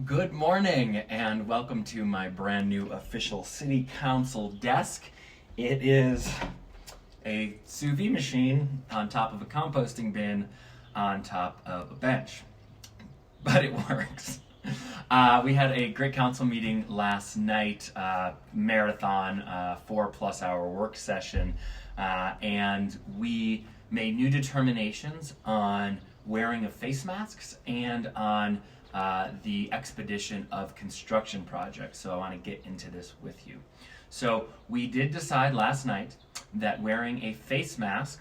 Good morning and welcome to my brand new official city council desk. It is a sous vide machine on top of a composting bin on top of a bench, but it works. We had a great council meeting last night, marathon, 4+ hour work session, and we made new determinations on wearing of face masks and on the expedition of construction projects. So I want to get into this with you. So we did decide last night that wearing a face mask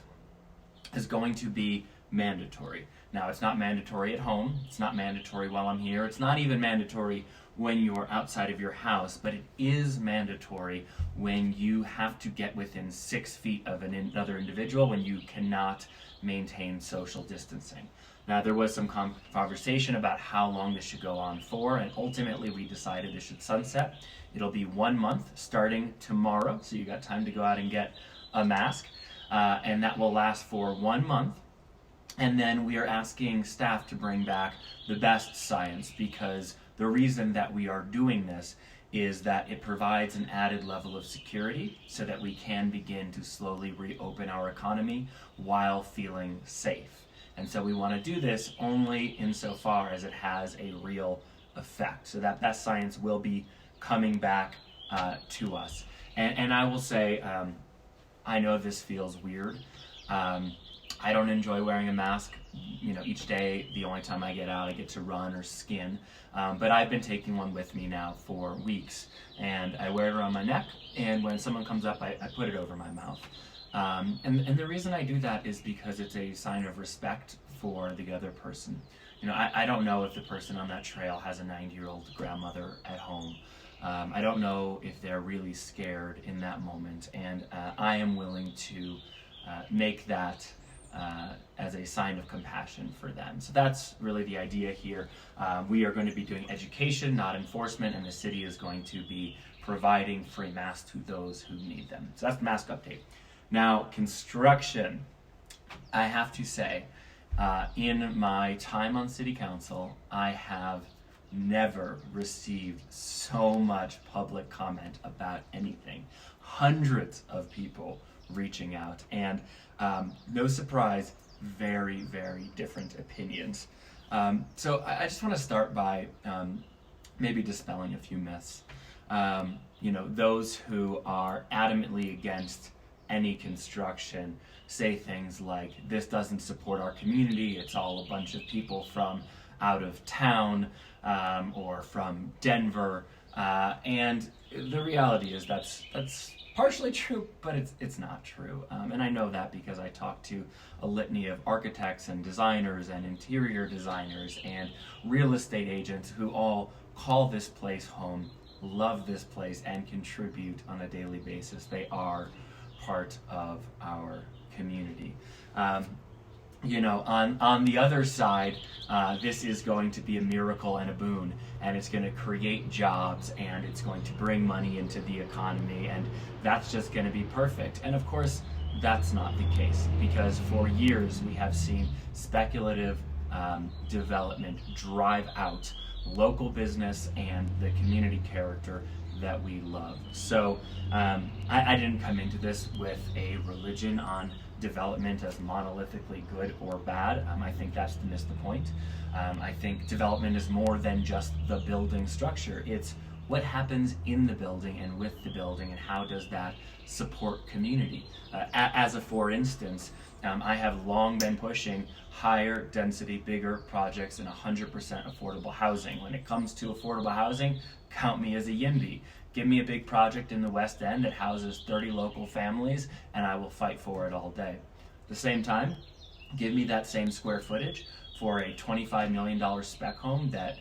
is going to be mandatory. Now, it's not mandatory at home, it's not mandatory while I'm here, it's not even mandatory when you're outside of your house, but it is mandatory when you have to get within 6 feet of another individual, when you cannot maintain social distancing. Now, there was some conversation about how long this should go on for, and ultimately we decided this should sunset. It'll be 1 month starting tomorrow, so you got time to go out and get a mask, and that will last for 1 month. And then we are asking staff to bring back the best science, because the reason that we are doing this is that it provides an added level of security so that we can begin to slowly reopen our economy while feeling safe. And so we want to do this only insofar as it has a real effect. So that science will be coming back to us. And I will say, I know this feels weird. I don't enjoy wearing a mask. Each day, the only time I get out, I get to run or skin. But I've been taking one with me now for weeks, and I wear it around my neck, and when someone comes up, I put it over my mouth. And the reason I do that is because it's a sign of respect for the other person. I don't know if the person on that trail has a 90-year-old grandmother at home. I don't know if they're really scared in that moment, and I am willing to make that as a sign of compassion for them. So that's really the idea here. We are going to be doing education, not enforcement, and the city is going to be providing free masks to those who need them. So that's the mask update. Now, construction. I have to say, in my time on city council, I have never received so much public comment about anything. Hundreds of people reaching out, and no surprise, very, very different opinions. So I just want to start by maybe dispelling a few myths. Those who are adamantly against any construction say things like, this doesn't support our community, it's all a bunch of people from out of town or from Denver, and the reality is that's partially true, but it's not true. And I know that because I talk to a litany of architects and designers and interior designers and real estate agents who all call this place home, love this place, and contribute on a daily basis. They are part of our community. On the other side, this is going to be a miracle and a boon, and it's going to create jobs, and it's going to bring money into the economy, and that's just going to be perfect. And of course, that's not the case, because for years we have seen speculative development drive out local business and the community character that we love. So I didn't come into this with a religion on development as monolithically good or bad. I think that's to miss the point. I think development is more than just the building structure. It's what happens in the building and with the building, and how does that support community. As a for instance, I have long been pushing higher density, bigger projects and 100% affordable housing. When it comes to affordable housing, count me as a YIMBY. Give me a big project in the West End that houses 30 local families, and I will fight for it all day. At the same time, give me that same square footage for a $25 million spec home that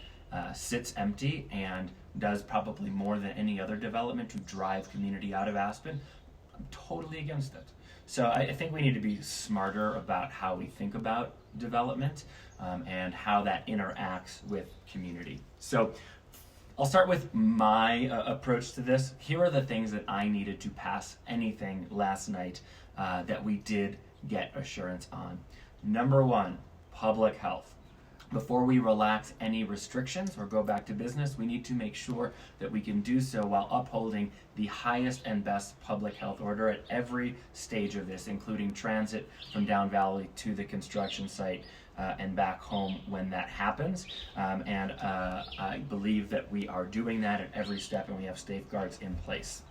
sits empty and does probably more than any other development to drive community out of Aspen. I'm totally against it. So I think we need to be smarter about how we think about development and how that interacts with community. So I'll start with my approach to this. Here are the things that I needed to pass anything last night that we did get assurance on. Number one, public health. Before we relax any restrictions or go back to business, we need to make sure that we can do so while upholding the highest and best public health order at every stage of this, including transit from down valley to the construction site and back home when that happens. I believe that we are doing that at every step, and we have safeguards in place.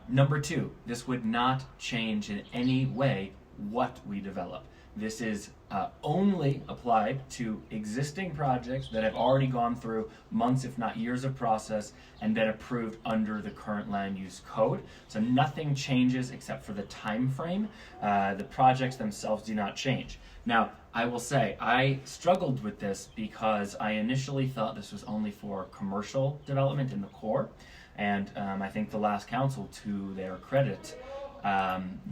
Number two, this would not change in any way what we develop. This is only applied to existing projects that have already gone through months, if not years of process and been approved under the current land use code. So nothing changes except for the time frame. The projects themselves do not change. Now, I will say, I struggled with this because I initially thought this was only for commercial development in the core. And I think the last council, to their credit,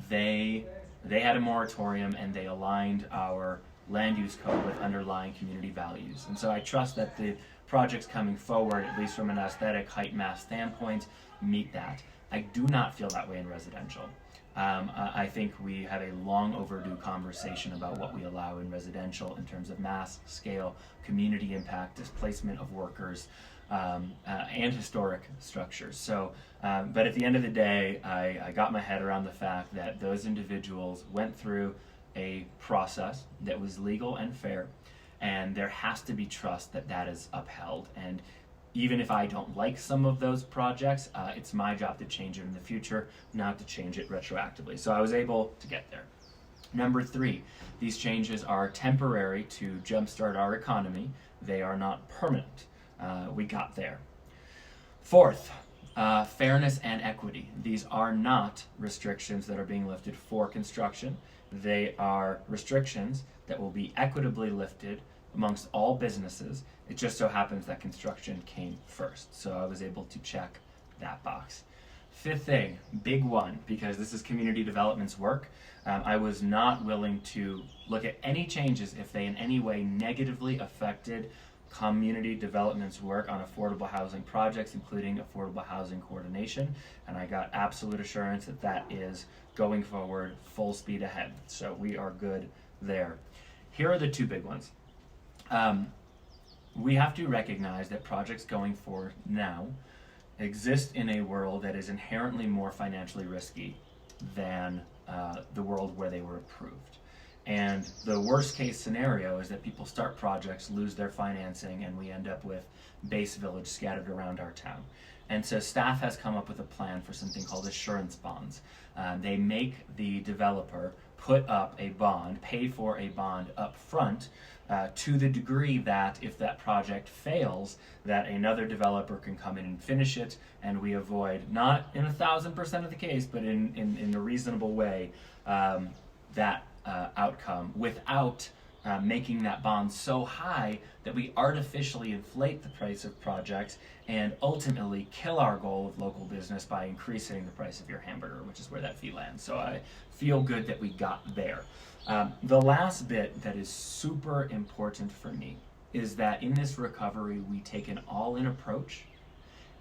they had a moratorium and they aligned our land use code with underlying community values. And so I trust that the projects coming forward, at least from an aesthetic height mass standpoint, meet that. I do not feel that way in residential. I think we have a long overdue conversation about what we allow in residential in terms of mass, scale, community impact, displacement of workers, and historic structures. So, but at the end of the day, I got my head around the fact that those individuals went through a process that was legal and fair, and there has to be trust that that is upheld. And even if I don't like some of those projects, it's my job to change it in the future, not to change it retroactively. So I was able to get there. Number three, these changes are temporary to jumpstart our economy. They are not permanent. We got there. Fourth, fairness and equity. These are not restrictions that are being lifted for construction. They are restrictions that will be equitably lifted amongst all businesses. It just so happens that construction came first. So I was able to check that box. Fifth thing, big one, because this is community development's work. I was not willing to look at any changes if they in any way negatively affected community development's work on affordable housing projects, including affordable housing coordination, and I got absolute assurance that that is going forward full speed ahead. So we are good there. Here are the two big ones. We have to recognize that projects going forward now exist in a world that is inherently more financially risky than the world where they were approved. And the worst case scenario is that people start projects, lose their financing, and we end up with base village scattered around our town. And so staff has come up with a plan for something called assurance bonds. They make the developer put up a bond, pay for a bond up front, to the degree that if that project fails, that another developer can come in and finish it, and we avoid, not in 1,000% of the case, but in a reasonable way, that outcome without making that bond so high that we artificially inflate the price of projects and ultimately kill our goal of local business by increasing the price of your hamburger, which is where that fee lands. So I feel good that we got there. The last bit that is super important for me is that in this recovery, we take an all-in approach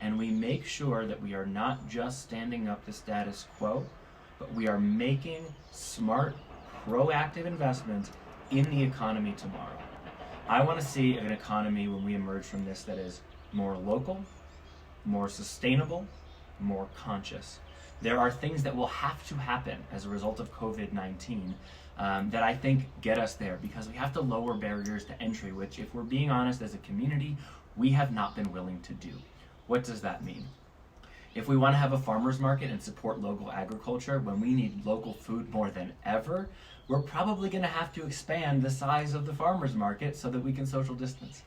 and we make sure that we are not just standing up the status quo, but we are making smart, proactive investments in the economy tomorrow. I want to see an economy when we emerge from this that is more local, more sustainable, more conscious. There are things that will have to happen as a result of COVID-19 that I think get us there, because we have to lower barriers to entry, which, if we're being honest as a community, we have not been willing to do. What does that mean? If we want to have a farmer's market and support local agriculture when we need local food more than ever, we're probably going to have to expand the size of the farmer's market so that we can social distance.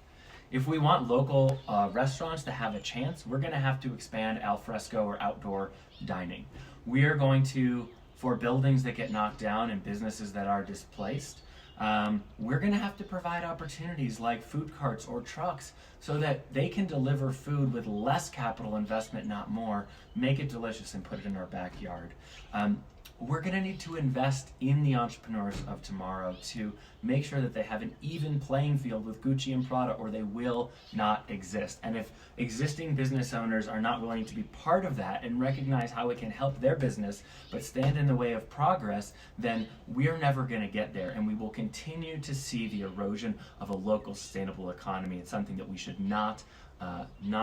If we want local restaurants to have a chance, we're going to have to expand al fresco or outdoor dining. We are going to, for buildings that get knocked down and businesses that are displaced, we're going to have to provide opportunities like food carts or trucks so that they can deliver food with less capital investment, not more, make it delicious and put it in our backyard. we're going to need to invest in the entrepreneurs of tomorrow to make sure that they have an even playing field with Gucci and Prada, or they will not exist. And if existing business owners are not willing to be part of that and recognize how it can help their business but stand in the way of progress, then we're never going to get there, and we will continue to see the erosion of a local sustainable economy. It's something that we should not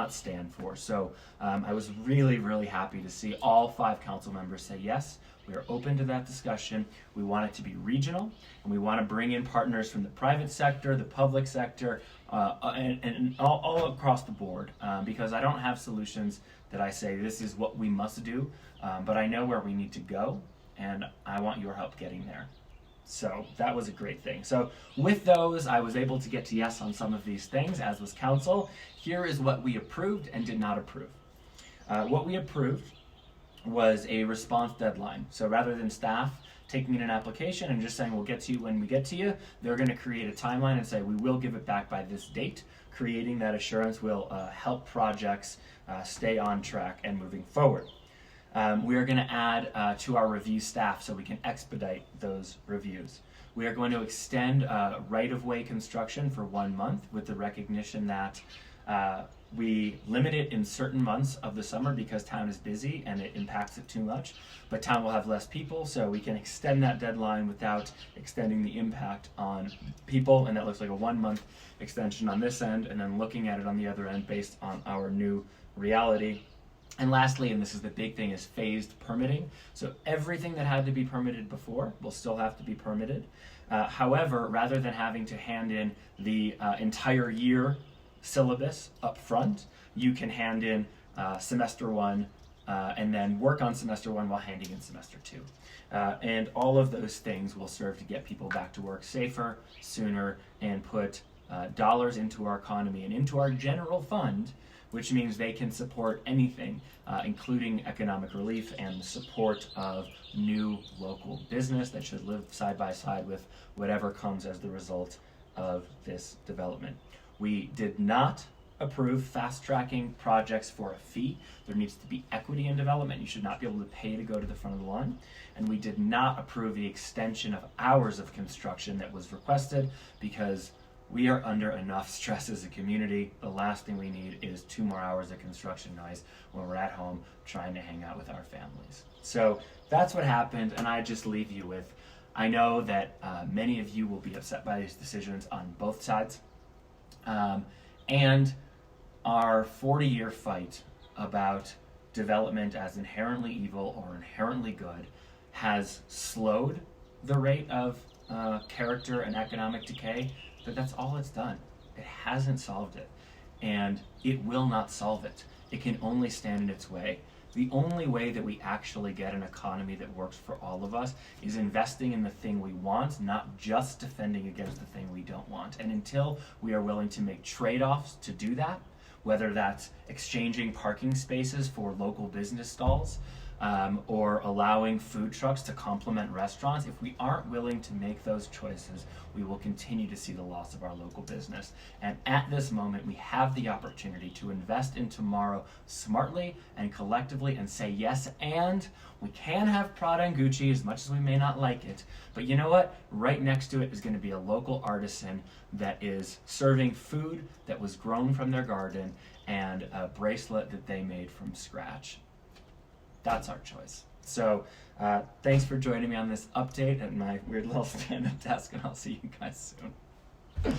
stand for. So I was really happy to see all 5 council members say yes. We are open to that discussion. We want it to be regional, and we want to bring in partners from the private sector, the public sector, and all across the board, because I don't have solutions that I say this is what we must do, but I know where we need to go, and I want your help getting there. So that was a great thing. So with those, I was able to get to yes on some of these things, as was council. Here is what we approved and did not approve. What we approved was a response deadline. So rather than staff taking in an application and just saying we'll get to you when we get to you, they're going to create a timeline and say we will give it back by this date. Creating that assurance will help projects stay on track and moving forward. We are going to add to our review staff so we can expedite those reviews. We are going to extend right-of-way construction for 1 month with the recognition that we limit it in certain months of the summer because town is busy and it impacts it too much, but town will have less people, so we can extend that deadline without extending the impact on people, and that looks like a 1 month extension on this end, and then looking at it on the other end based on our new reality. And lastly, and this is the big thing, is phased permitting. So everything that had to be permitted before will still have to be permitted. However, rather than having to hand in the entire year syllabus up front, you can hand in semester 1 and then work on semester 1 while handing in semester 2. And all of those things will serve to get people back to work safer, sooner, and put dollars into our economy and into our general fund, which means they can support anything, including economic relief and the support of new local business that should live side by side with whatever comes as the result of this development. We did not approve fast-tracking projects for a fee. There needs to be equity in development. You should not be able to pay to go to the front of the line. And we did not approve the extension of hours of construction that was requested because we are under enough stress as a community. The last thing we need is 2 more hours of construction noise when we're at home trying to hang out with our families. So that's what happened, and I just leave you with, I know that many of you will be upset by these decisions on both sides. And our 40-year fight about development as inherently evil or inherently good has slowed the rate of character and economic decay, but that's all it's done. It hasn't solved it, and it will not solve it. It can only stand in its way. The only way that we actually get an economy that works for all of us is investing in the thing we want, not just defending against the thing we don't want. And until we are willing to make trade-offs to do that, whether that's exchanging parking spaces for local business stalls, or allowing food trucks to complement restaurants, if we aren't willing to make those choices, we will continue to see the loss of our local business. And at this moment, we have the opportunity to invest in tomorrow smartly and collectively and say yes, and we can have Prada and Gucci as much as we may not like it, but you know what? Right next to it is going to be a local artisan that is serving food that was grown from their garden and a bracelet that they made from scratch. That's our choice. So thanks for joining me on this update at my weird little stand-up desk, and I'll see you guys soon.